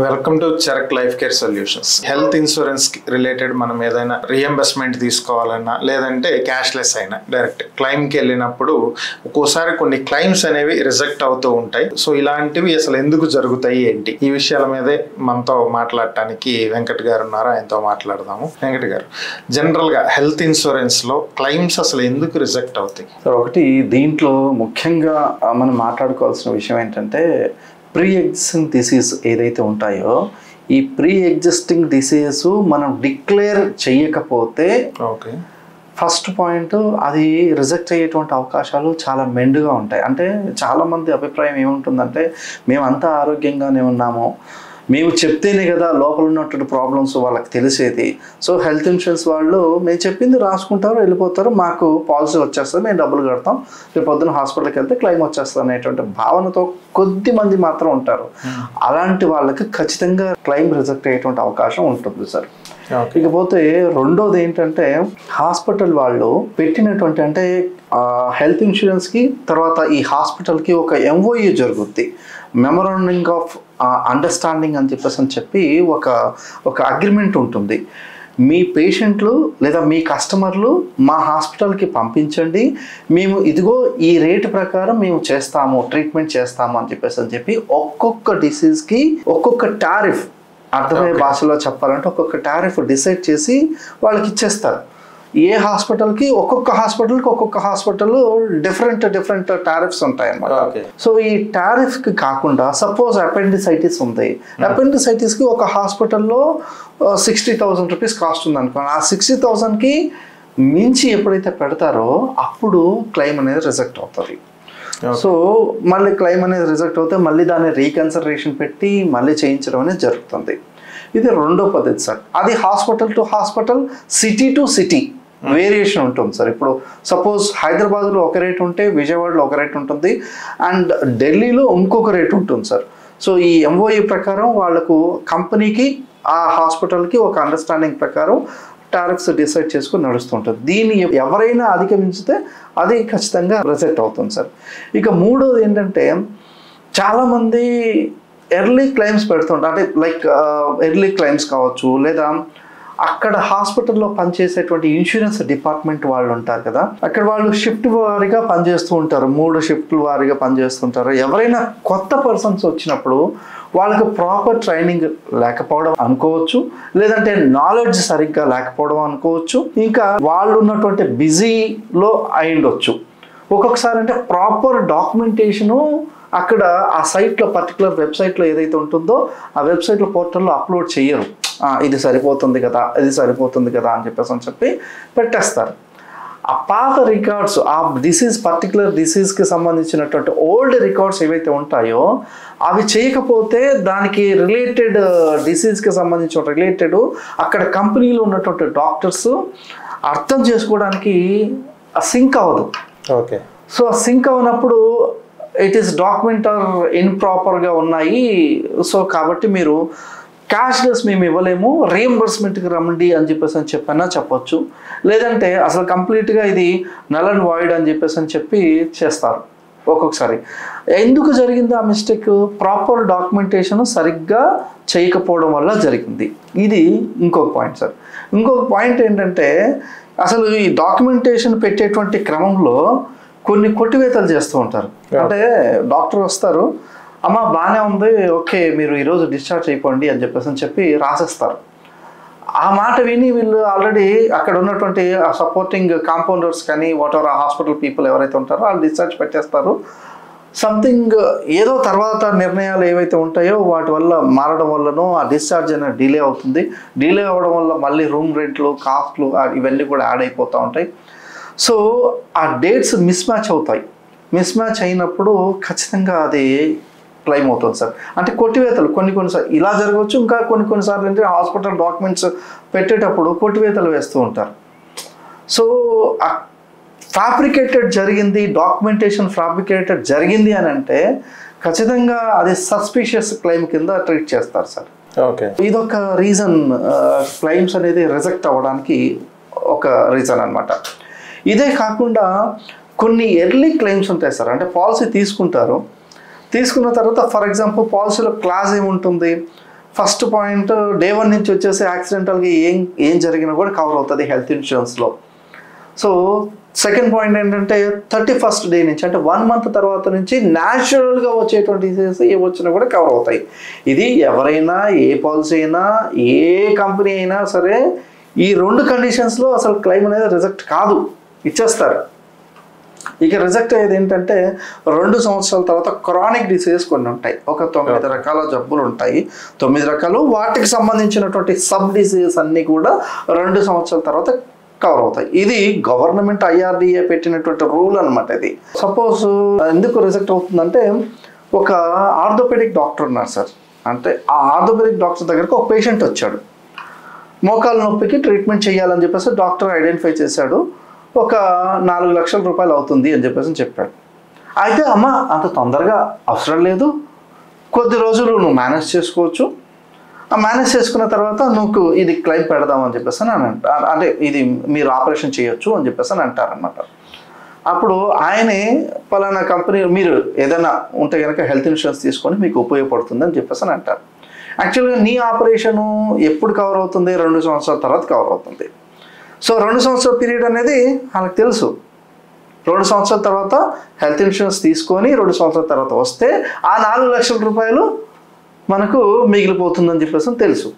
Welcome to Charak life care solutions. Health insurance related మనం ఏదైనా reimbursement తీసుకోవాలన్నా లేదంటే క్యాష్లెస్ అయినా డైరెక్ట్ క్లైమ్కి వెళ్ళినప్పుడు ఒక్కోసారి కొన్ని క్లైమ్స్ అనేవి రిజెక్ట్ అవుతూ ఉంటాయి. సో ఇలాంటివి అసలు ఎందుకు జరుగుతాయి ఏంటి, ఈ విషయాల మీదే మనతో మాట్లాడటానికి వెంకట్ గారు ఉన్నారు. ఆయనతో మాట్లాడదాము. వెంకట్ గారు, జనరల్గా హెల్త్ ఇన్సూరెన్స్లో క్లైమ్స్ అసలు ఎందుకు రిజెక్ట్ అవుతాయి? ఒకటి దీంట్లో ముఖ్యంగా మనం మాట్లాడుకోవాల్సిన విషయం ఏంటంటే ప్రీ ఎగ్జిస్టింగ్ డిసీజ్ ఏదైతే ఉంటాయో ఈ ప్రీ ఎగ్జిస్టింగ్ డిసీజ్ మనం డిక్లేర్ చేయకపోతే ఫస్ట్ పాయింట్ అది రిజెక్ట్ అయ్యేటువంటి అవకాశాలు చాలా మెండుగా ఉంటాయి. అంటే చాలామంది అభిప్రాయం ఏముంటుందంటే మేమంతా ఆరోగ్యంగానే ఉన్నాము, మేము చెప్తేనే కదా లోపల ఉన్నటువంటి ప్రాబ్లమ్స్ వాళ్ళకి తెలిసేది. సో హెల్త్ ఇన్సూరెన్స్ వాళ్ళు మేము చెప్పింది రాసుకుంటారు, వెళ్ళిపోతారు, మాకు పాలసీ వచ్చేస్తుంది, మేము డబ్బులు కడతాం, రేపు పొద్దున్న హాస్పిటల్కి వెళ్తే క్లెయిమ్ వచ్చేస్తుంది అనేటువంటి భావనతో కొద్ది మంది మాత్రం ఉంటారు. అలాంటి వాళ్ళకి ఖచ్చితంగా క్లెయిమ్ రిజెక్ట్ అయ్యేటువంటి అవకాశం ఉంటుంది సార్. ఇకపోతే రెండోది ఏంటంటే హాస్పిటల్ వాళ్ళు పెట్టినటువంటి అంటే హెల్త్ ఇన్సూరెన్స్కి తర్వాత ఈ హాస్పిటల్కి ఒక MOU జరుగుద్ది, మెమరాండం ఆఫ్ అండర్స్టాండింగ్ అని చెప్పి ఒక అగ్రిమెంట్ ఉంటుంది. మీ పేషెంట్లు లేదా మీ కస్టమర్లు మా హాస్పిటల్కి పంపించండి, మేము ఇదిగో ఈ రేటు ప్రకారం మేము చేస్తాము, ట్రీట్మెంట్ చేస్తాము అని చెప్పి ఒక్కొక్క డిసీజ్కి ఒక్కొక్క టారిఫ్, అర్థమయ్యే భాషలో చెప్పాలంటే ఒక్కొక్క టారిఫ్ డిసైడ్ చేసి వాళ్ళకి ఇచ్చేస్తారు. ఏ హాస్పిటల్కి ఒక్కొక్క హాస్పిటల్ డిఫరెంట్ టారిఫ్స్ ఉంటాయి అన్నమాట. సో ఈ టారిఫ్కి కాకుండా సపోజ్ అపెండిసైటిస్ ఉంది, అపెండిసైటిస్కి ఒక హాస్పిటల్లో 60,000 రూపీస్ కాస్ట్ ఉంది అనుకోండి. ఆ 60,000కి మించి ఎప్పుడైతే పెడతారో అప్పుడు క్లెయిమ్ అనేది రిజెక్ట్ అవుతుంది. సో మళ్ళీ క్లెయిమ్ అనేది రిజెక్ట్ అవుతే మళ్ళీ దాన్ని రీకన్సిడరేషన్ పెట్టి మళ్ళీ చేయించడం అనేది జరుగుతుంది. ఇది రెండో పద్ధతి సార్. అది hospital to hospital, city to city variation ఉంటుంది సార్. ఇప్పుడు సపోజ్ హైదరాబాద్లో ఒక రేట్ ఉంటే విజయవాడలో ఒక రేట్ ఉంటుంది అండ్ ఢిల్లీలో ఇంకొక రేట్ ఉంటుంది సార్. సో ఈ MOU ప్రకారం వాళ్ళకు కంపెనీకి ఆ హాస్పిటల్కి ఒక అండర్స్టాండింగ్ ప్రకారం టారిఫ్స్ డిసైడ్ చేసుకుని నడుస్తుంటుంది. దీన్ని ఎవరైనా అధిగమించితే అది ఖచ్చితంగా రిజెక్ట్ అవుతుంది సార్. ఇక మూడోది ఏంటంటే చాలామంది ఎర్లీ క్లెయిమ్స్ పెడుతుంటారు. అంటే లైక్ ఎర్లీ క్లెయిమ్స్ కావచ్చు, లేదా అక్కడ హాస్పిటల్లో పనిచేసేటువంటి ఇన్సూరెన్స్ డిపార్ట్మెంట్ వాళ్ళు ఉంటారు కదా, అక్కడ వాళ్ళు షిఫ్ట్ వారీగా పనిచేస్తూ ఉంటారు, 3 షిఫ్ట్ల వారీగా పనిచేస్తుంటారు. ఎవరైనా కొత్త పర్సన్స్ వచ్చినప్పుడు వాళ్ళకి ప్రాపర్ ట్రైనింగ్ లేకపోవడం అనుకోవచ్చు, లేదంటే నాలెడ్జ్ సరిగ్గా లేకపోవడం అనుకోవచ్చు, ఇంకా వాళ్ళు ఉన్నటువంటి బిజీలో అయి ఉండొచ్చు. ఒక్కొక్కసారి అంటే ప్రాపర్ డాక్యుమెంటేషను అక్కడ ఆ సైట్లో పర్టికులర్ వెబ్సైట్లో ఏదైతే ఉంటుందో ఆ వెబ్సైట్లో పోర్టల్లో అప్లోడ్ చేయరు. ఇది సరిపోతుంది కదా, ఇది సరిపోతుంది కదా అని చెప్పి పెట్టేస్తారు. ఆ పాత రికార్డ్స్, ఆ పర్టికులర్ డిసీజ్కి సంబంధించినటువంటి ఓల్డ్ రికార్డ్స్ ఏవైతే ఉంటాయో అవి చేయకపోతే దానికి రిలేటెడ్ డిసీజ్కి సంబంధించిన రిలేటెడ్ అక్కడ కంపెనీలో ఉన్నటువంటి డాక్టర్స్ అర్థం చేసుకోవడానికి సింక్ అవ్వదు. ఓకే. సో సింక్ అవ్వనప్పుడు ఇట్ ఈస్ డాక్యుమెంట్ ఆర్ ఇన్ప్రాపర్గా ఉన్నాయి, సో కాబట్టి మీరు క్యాష్లెస్ మేము ఇవ్వలేము, రీఎంబర్స్మెంట్కి రమ్మండి అని చెప్పన్నా చెప్పొచ్చు, లేదంటే అసలు కంప్లీట్గా ఇది నల్ అండ్ వాయిడ్ అని చెప్పి చేస్తారు. ఒక్కొక్కసారి ఎందుకు జరిగింది ఆ మిస్టేక్? ప్రాపర్ డాక్యుమెంటేషన్ సరిగ్గా చేయకపోవడం వల్ల జరిగింది. ఇది ఇంకొక పాయింట్ సార్. ఇంకొక పాయింట్ ఏంటంటే అసలు ఈ డాక్యుమెంటేషన్ పెట్టేటువంటి క్రమంలో కొన్ని కొట్టివేతలు చేస్తూ ఉంటారు. అంటే డాక్టర్ వస్తారు, అమ్మ బాగానే ఉంది, ఓకే మీరు ఈరోజు డిశ్చార్జ్ అయిపోండి అని చెప్పి రాసేస్తారు. ఆ మాట విని వీళ్ళు ఆల్రెడీ అక్కడ ఉన్నటువంటి సపోర్టింగ్ కాంపౌండర్స్ కానీ వాటెవర్ ఆ హాస్పిటల్ పీపుల్ ఎవరైతే ఉంటారో వాళ్ళు డిశ్చార్జ్ పెట్టేస్తారు. సంథింగ్ ఏదో తర్వాత నిర్ణయాలు ఏవైతే ఉంటాయో వాటి వల్ల మారడం వల్లనో ఆ డిశ్చార్జ్ అనేది డిలే అవుతుంది. డిలే అవ్వడం వల్ల మళ్ళీ రూమ్ రెంట్లు, కాస్ట్లు ఇవన్నీ కూడా యాడ్ అయిపోతూ ఉంటాయి. సో ఆ డేట్స్ మిస్ మ్యాచ్ అవుతాయి. మిస్ మ్యాచ్ అయినప్పుడు ఖచ్చితంగా అది క్లెయిమ్ అవుతుంది సార్. అంటే కొట్టివేతలు కొన్నిసార్లు ఇలా జరగవచ్చు, ఇంకా కొన్నిసార్లు అంటే హాస్పిటల్ డాక్యుమెంట్స్ పెట్టేటప్పుడు కొట్టివేతలు వేస్తూ ఉంటారు. సో ఫ్యాబ్రికేటెడ్ జరిగింది, డాక్యుమెంటేషన్ ఫ్యాబ్రికేటెడ్ జరిగింది అని అంటే ఖచ్చితంగా అది సస్పిషియస్ క్లెయిమ్ కింద ట్రీట్ చేస్తారు సార్. ఓకే. ఇదొక రీజన్ క్లెయిమ్స్ అనేది రిజెక్ట్ అవ్వడానికి ఒక రీజన్ అనమాట. ఇదే కాకుండా కొన్ని ఎర్లీ క్లెయిమ్స్ ఉంటాయి సార్. అంటే పాలసీ తీసుకున్న తర్వాత ఫర్ ఎగ్జాంపుల్ పాలసీలో క్లాజ్ ఏముంటుంది, ఫస్ట్ పాయింట్ డే 1 నుంచి వచ్చేసి యాక్సిడెంటల్గా ఏం జరిగినా కూడా కవర్ అవుతుంది హెల్త్ ఇన్సూరెన్స్లో. సో సెకండ్ పాయింట్ ఏంటంటే 31st డే నుంచి అంటే 1 month తర్వాత నుంచి న్యాచురల్గా వచ్చేటువంటి డిసీజెస్ ఏ వచ్చినా కూడా కవర్ అవుతాయి. ఇది ఎవరైనా ఏ పాలసీ అయినా ఏ కంపెనీ అయినా సరే ఈ 2 కండిషన్స్లో అసలు క్లెయిమ్ అనేది రిజెక్ట్ కాదు, ఇచ్చేస్తారు. ఇక రిజెక్ట్ అయ్యేది ఏంటంటే 2 సంవత్సరాల తర్వాత క్రానిక్ డిసీజెస్ కొన్ని ఉంటాయి. ఒక 9 రకాల జబ్బులు ఉంటాయి. 9 రకాలు వాటికి సంబంధించినటువంటి సబ్ డిసీజెస్ అన్నీ కూడా 2 సంవత్సరాల తర్వాత కవర్ అవుతాయి. ఇది గవర్నమెంట్ IRDA పెట్టినటువంటి రూల్ అనమాట. ఇది సపోజ్ ఎందుకు రిజెక్ట్ అవుతుందంటే ఒక ఆర్థోపెడిక్ డాక్టర్ ఉన్నారు సార్. అంటే ఆ ఆర్థోపెడిక్ డాక్టర్ దగ్గరకు ఒక పేషెంట్ వచ్చాడు. మోకాలు నొప్పికి ట్రీట్మెంట్ చేయాలని చెప్పేసి డాక్టర్ ఐడెంటిఫై చేశాడు. ఒక 4 లక్షల రూపాయలు అవుతుంది అని చెప్పేసి చెప్పాడు. అయితే అమ్మ అంత తొందరగా అవసరం లేదు, కొద్ది రోజులు నువ్వు మేనేజ్ చేసుకోవచ్చు, ఆ మేనేజ్ చేసుకున్న తర్వాత నువ్వు ఇది క్లెయిమ్ పెడదాం అని చెప్పేసి అంటే ఇది మీరు ఆపరేషన్ చేయొచ్చు అని చెప్పేసి అని అంటారనమాట. అప్పుడు ఆయనే పలానా కంపెనీ మీరు ఏదైనా ఉంటే కనుక హెల్త్ ఇన్సూరెన్స్ తీసుకొని మీకు ఉపయోగపడుతుంది అని చెప్పేసి అని అంటారు. యాక్చువల్గా నీ ఆపరేషను ఎప్పుడు కవర్ అవుతుంది? 2 సంవత్సరాల తర్వాత కవర్ అవుతుంది. సో 2 సంవత్సరాల పీరియడ్ అనేది వాళ్ళకి తెలుసు. 2 సంవత్సరాల తర్వాత హెల్త్ ఇన్సూరెన్స్ తీసుకొని 2 సంవత్సరాల తర్వాత వస్తే ఆ 4 లక్షల రూపాయలు మనకు మిగిలిపోతుందని చెప్పేసి తెలుసు.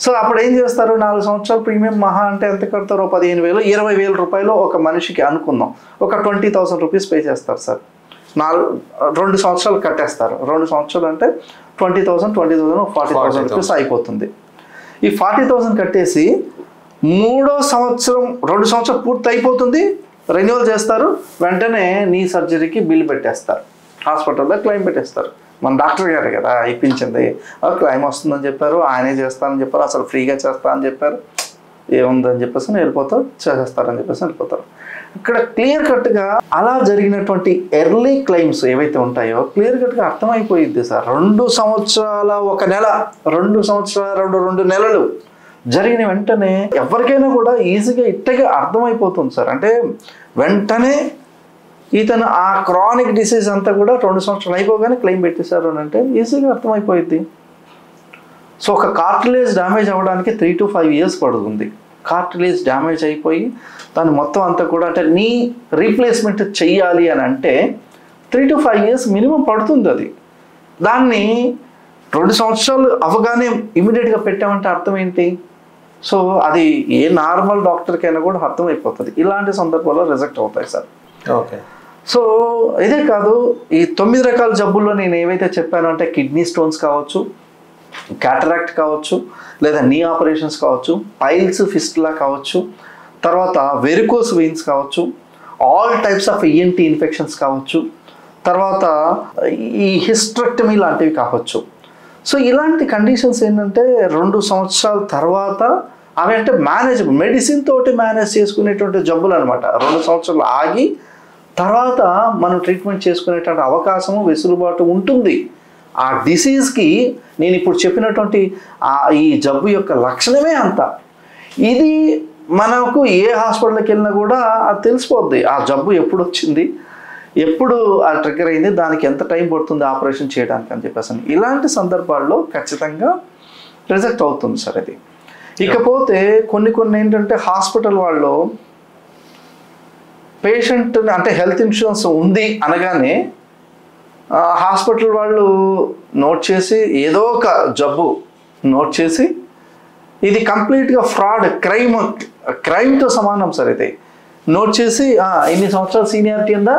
సో అప్పుడు ఏం చేస్తారు? 4 సంవత్సరాల ప్రీమియం మహా అంటే ఎంత కడతారో 15,000 20,000 రూపాయలు ఒక మనిషికి అనుకుందాం. ఒక 20,000 రూపీస్ పే చేస్తారు సార్. 2 సంవత్సరాలు కట్టేస్తారు. 2 సంవత్సరాలు అంటే 20,000 40,000 రూపీస్ అయిపోతుంది. ఈ 40,000 కట్టేసి 3వ సంవత్సరం 2 సంవత్సరాలు పూర్తి అయిపోతుంది, రెన్యువల్ చేస్తారు. వెంటనే నీ సర్జరీకి బిల్ పెట్టేస్తారు, హాస్పిటల్లో క్లెయిమ్ పెట్టేస్తారు. మన డాక్టర్ గారు కదా ఇప్పించింది, క్లెయిమ్ వస్తుందని చెప్పారు, ఆయనే చేస్తానని చెప్పారు, అసలు ఫ్రీగా చేస్తా అని చెప్పారు, ఏముందని చెప్పేసి వెళ్ళిపోతారు, చేసేస్తారని చెప్పేసి వెళ్ళిపోతారు. ఇక్కడ క్లియర్ కట్గా అలా జరిగినటువంటి ఎర్లీ క్లెయిమ్స్ ఏవైతే ఉంటాయో క్లియర్ కట్గా అర్థమైపోయింది సార్. 2 సంవత్సరాల 1 నెల, 2 సంవత్సరాల 2 నెలలు జరిగిన వెంటనే ఎవరికైనా కూడా ఈజీగా ఇట్టగా అర్థమైపోతుంది సార్. అంటే వెంటనే ఇతను ఆ క్రానిక్ డిసీజ్ అంతా కూడా 2 సంవత్సరాలు అయిపోగానే క్లెయిమ్ పెట్టేశారు అని అంటే ఈజీగా అర్థమైపోయింది. సో ఒక కార్టిలేజ్ డ్యామేజ్ అవ్వడానికి 3 to 5 years పడుతుంది. కార్టిలేజ్ డ్యామేజ్ అయిపోయి దాన్ని మొత్తం అంతా కూడా అంటే నీ రీప్లేస్మెంట్ చెయ్యాలి అని అంటే 3 to 5 years మినిమం పడుతుంది. అది దాన్ని 2 సంవత్సరాలు అవగానే ఇమీడియట్గా పెట్టామంటే అర్థం ఏంటి? సో అది ఏ నార్మల్ డాక్టర్కైనా కూడా అర్థమైపోతుంది. ఇలాంటి సందర్భాల్లో రిజెక్ట్ అవుతాయి సార్. ఓకే. సో ఇదే కాదు, ఈ 9 రకాల జబ్బుల్లో నేను ఏవైతే చెప్పానో అంటే కిడ్నీ స్టోన్స్ కావచ్చు, క్యాటరాక్ట్ కావచ్చు, లేదా నీ ఆపరేషన్స్ కావచ్చు, పైల్స్ ఫిస్టులా కావచ్చు, తర్వాత వెరికోస్ వెయిన్స్ కావచ్చు, all types of ENT infections కావచ్చు, తర్వాత ఈ హిస్టరెక్టమీ లాంటివి కావచ్చు. సో ఇలాంటి కండిషన్స్ ఏంటంటే 2 సంవత్సరాల తర్వాత అవి అంటే మెడిసిన్ తోటి మేనేజ్ చేసుకునేటువంటి జబ్బులు అనమాట. 2 సంవత్సరాలు ఆగి తర్వాత మనం ట్రీట్మెంట్ చేసుకునేటువంటి అవకాశము వెసులుబాటు ఉంటుంది. ఆ డిసీజ్కి నేను ఇప్పుడు చెప్పినటువంటి ఈ జబ్బు యొక్క లక్షణమే అంత. ఇది మనకు ఏ హాస్పిటల్కి వెళ్ళినా కూడా అది తెలిసిపోద్ది. ఆ జబ్బు ఎప్పుడు వచ్చింది, ఎప్పుడు ఆ ట్రిగ్గర్ అయింది, దానికి ఎంత టైం పడుతుంది ఆపరేషన్ చేయడానికి అని చెప్పేసి ఇలాంటి సందర్భాల్లో ఖచ్చితంగా రిజెక్ట్ అవుతుంది సార్ అది. ఇకపోతే కొన్ని ఏంటంటే హాస్పిటల్ వాళ్ళు పేషెంట్ అంటే హెల్త్ ఇన్సూరెన్స్ ఉంది అనగానే హాస్పిటల్ వాళ్ళు నోట్ చేసి ఏదో ఒక జబ్బు నోట్ చేసి ఇది కంప్లీట్గా ఫ్రాడ్, క్రైమ్తో సమానం సార్. ఇది నోట్ చేసి ఇన్ని సంవత్సరాల సీనియారిటీ ఉందా,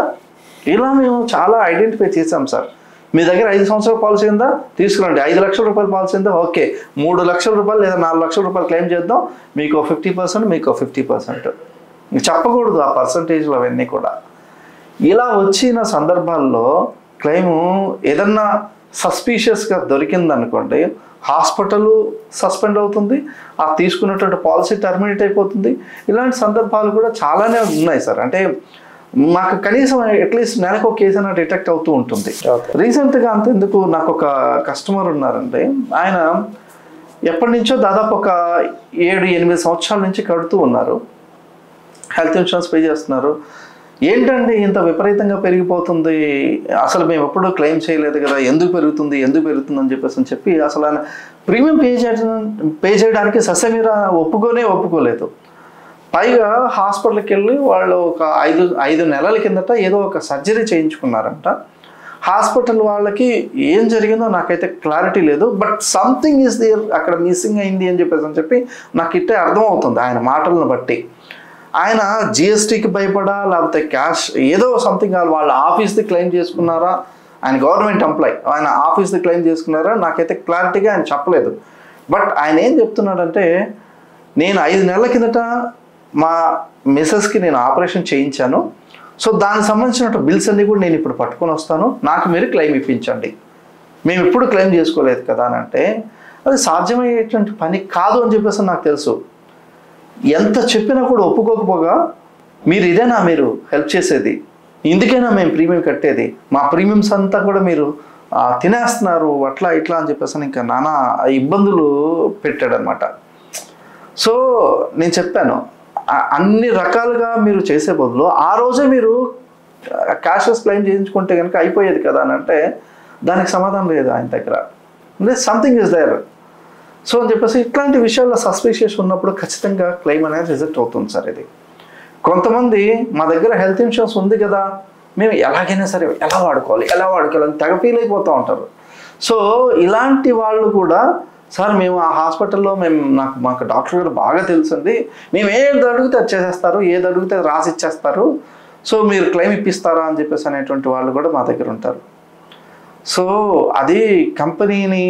ఇలా మేము చాలా ఐడెంటిఫై చేసాం సార్. మీ దగ్గర 5 సంవత్సరాల పాలసీ ఉందా, తీసుకురండి. 5 లక్షల రూపాయల పాలసీ ఉందా, ఓకే 3 లక్షల రూపాయలు లేదా 4 లక్షల రూపాయలు క్లెయిమ్ చేద్దాం, మీకు 50%, మీకు 50%. చెప్పకూడదు ఆ పర్సంటేజ్లు అవన్నీ కూడా. ఇలా వచ్చిన సందర్భాల్లో క్లెయిము ఏదన్నా సస్పీషియస్గా దొరికిందనుకోండి, హాస్పిటల్ సస్పెండ్ అవుతుంది, ఆ తీసుకున్నటువంటి పాలసీ టర్మినేట్ అయిపోతుంది. ఇలాంటి సందర్భాలు కూడా చాలానే ఉన్నాయి సార్. అంటే మాకు కనీసం అట్లీస్ట్ నెలకు ఒక కేసు అయినా డిటెక్ట్ అవుతూ ఉంటుంది. రీసెంట్గా అంతెందుకు నాకు ఒక కస్టమర్ ఉన్నారంటే ఆయన ఎప్పటి నుంచో దాదాపు ఒక 7-8 సంవత్సరాల నుంచి కడుతూ ఉన్నారు, హెల్త్ ఇన్సూరెన్స్ పే చేస్తున్నారు. ఏంటండి ఇంత విపరీతంగా పెరిగిపోతుంది, అసలు మేము ఎప్పుడూ క్లెయిమ్ చేయలేదు కదా, ఎందుకు పెరుగుతుంది అని చెప్పి అసలు ఆయన ప్రీమియం పే చేయడానికి ససమీరా ఒప్పుకోలేదు. పైగా హాస్పిటల్కి వెళ్ళి వాళ్ళు ఒక 5 నెలల కిందట ఏదో ఒక సర్జరీ చేయించుకున్నారంట. హాస్పిటల్ వాళ్ళకి ఏం జరిగిందో నాకైతే క్లారిటీ లేదు, బట్ సంథింగ్ ఈజ్ దేర్, అక్కడ మిస్సింగ్ అయింది అని చెప్పి నాకు ఇట్టే అర్థమవుతుంది ఆయన మాటలను బట్టి. ఆయన జిఎస్టీకి భయపడా లేకపోతే క్యాష్ ఏదో సంథింగ్ వాళ్ళ ఆఫీస్ది క్లెయిమ్ చేసుకున్నారా, ఆయన గవర్నమెంట్ ఎంప్లాయ్, ఆయన ఆఫీస్ది క్లెయిమ్ చేసుకున్నారా నాకైతే క్లారిటీగా ఆయన చెప్పలేదు. బట్ ఆయన ఏం చెప్తున్నాడంటే, నేను 5 నెలల కిందట మా మిస్సెస్కి నేను ఆపరేషన్ చేయించాను, సో దానికి సంబంధించిన బిల్స్ అన్నీ కూడా నేను ఇప్పుడు పట్టుకొని వస్తాను, నాకు మీరు క్లెయిమ్ ఇప్పించండి, మేము ఎప్పుడు క్లెయిమ్ చేసుకోలేదు కదా అని అంటే, అది సాధ్యమయ్యేటువంటి పని కాదు అని చెప్పేసి నాకు తెలుసు. ఎంత చెప్పినా కూడా ఒప్పుకోకపోగా ఇదేనా మీరు హెల్ప్ చేసేది, ఇందుకైనా మేము ప్రీమియం కట్టేది, మా ప్రీమియమ్స్ అంతా కూడా మీరు తినేస్తున్నారు అట్లా ఇట్లా అని చెప్పేసి ఇంకా నానా ఇబ్బందులు పెట్టాడనమాట. సో నేను చెప్పాను, అన్ని రకాలుగా మీరు చేసే బదులు ఆ రోజే మీరు క్యాష్లెస్ క్లెయిమ్ చేయించుకుంటే కనుక అయిపోయేది కదా అని అంటే, దానికి సమాధానం లేదు ఆయన దగ్గర. అంటే సంథింగ్ ఇస్ దేర్. సో అని చెప్పేసి ఇట్లాంటి విషయాల్లో సస్పిషియస్ ఉన్నప్పుడు ఖచ్చితంగా క్లెయిమ్ అనేది రిజెక్ట్ అవుతుంది సార్. ఇది కొంతమంది మా దగ్గర హెల్త్ ఇన్సూరెన్స్ ఉంది కదా, మేము ఎలాగైనా సరే ఎలా వాడుకోవాలి అని తెగ ఫీల్ అయిపోతూ ఉంటారు. సో ఇలాంటి వాళ్ళు కూడా, సార్ మేము ఆ హాస్పిటల్లో మాకు డాక్టర్ గారు బాగా తెలుసండి, మేము ఏది అడిగితే అది చేసేస్తారు, ఏది అడిగితే అది రాసి ఇచ్చేస్తారు, సో మీరు క్లెయిమ్ ఇప్పిస్తారా అని చెప్పేసి అనేటువంటి వాళ్ళు కూడా మా దగ్గర ఉంటారు. సో అది కంపెనీని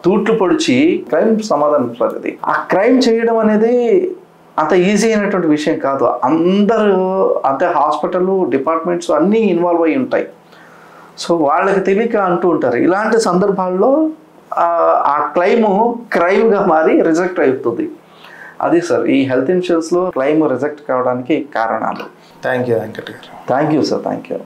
తూట్లు పొడిచి క్రైమ్ సమాధానం సార్. ఇది ఆ క్రైమ్ చేయడం అనేది అంత ఈజీ అయినటువంటి విషయం కాదు. అందరూ అంటే హాస్పిటల్ డిపార్ట్మెంట్స్ అన్నీ ఇన్వాల్వ్ అయి ఉంటాయి. సో వాళ్ళకి తెలియక అంటూ ఉంటారు. ఇలాంటి సందర్భాల్లో ఆ క్రైమ్గా మారి రిజెక్ట్ అవుతుంది. అది సార్ ఈ హెల్త్ ఇన్సూరెన్స్లో క్లెయిమ్ రిజెక్ట్ కావడానికి కారణాలు. థ్యాంక్ యూ వెంకట్ గారు. Thank you sir. Thank you.